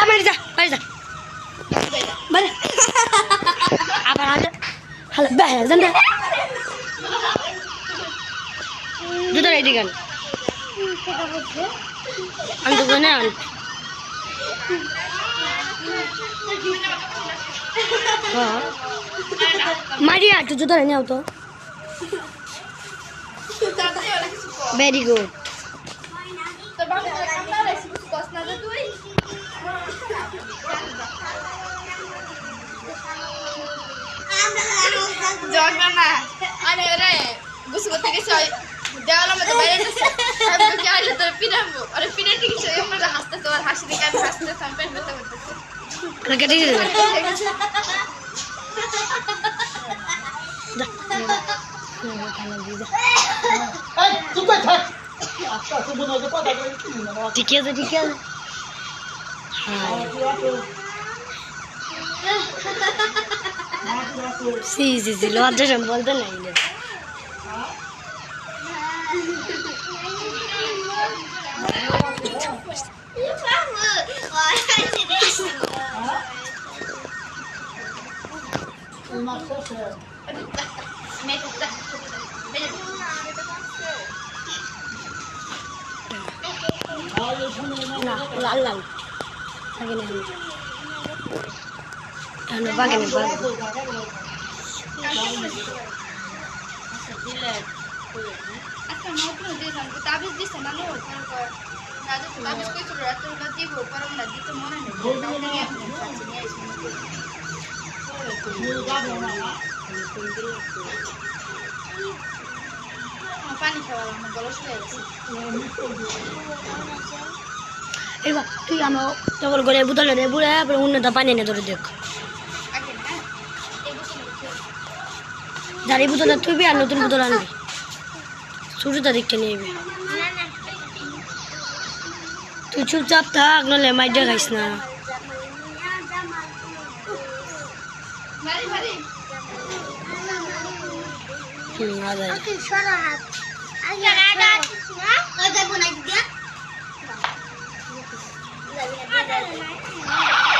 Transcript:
বাড়ি যা বাড়ি যা বাড়ি আবার আগে হ্যালো বেহে জানতে জুতো রেডি গান আমি তো গনে আন মারি আর তো জুতো রেনে তো ভেরি গুড জগনা আরে রে গুছ করতে গেছে দেওয়ালের মধ্যে বাইরে গেছে আমি কি আইলে তোর পিরামু আরে পিরাটি গেছে আমরা হাসতে তো আর হাসি দেখে আমি হাসতে সম্পেন করতে করতে ক্রিকেটে এই তুই কই থাক আচ্ছা সুবন ওকে কথা কই ঠিক আছে হ্যাঁ জি লজ্জা সব বলতে নাই না লাল লাল আগে না ano bagay na bagay আচ্ছা নতুন দিলাম তাবিজ দিছে না নো তারপর দাদু তাবিজ কই ছিল রাতে ওটা দিব পরম না দিতে মনে নেই তাহলে আপনি কাছে নিয়ে আসবেন পানি খাওয়া আমার গলা শুকিয়ে গেছে এবার তুই আমার তখন করে বোতলে রে বুড়ে উন্নত পানি এনে ধরে দেখ দাঁড়িয়ে বোতলটা তুইবি আর নতুন বোতল আনবি ছোটটা দেখতে নিবি তুই চুপচাপ থাক নলে মাইডা খাইস না আচ্ছা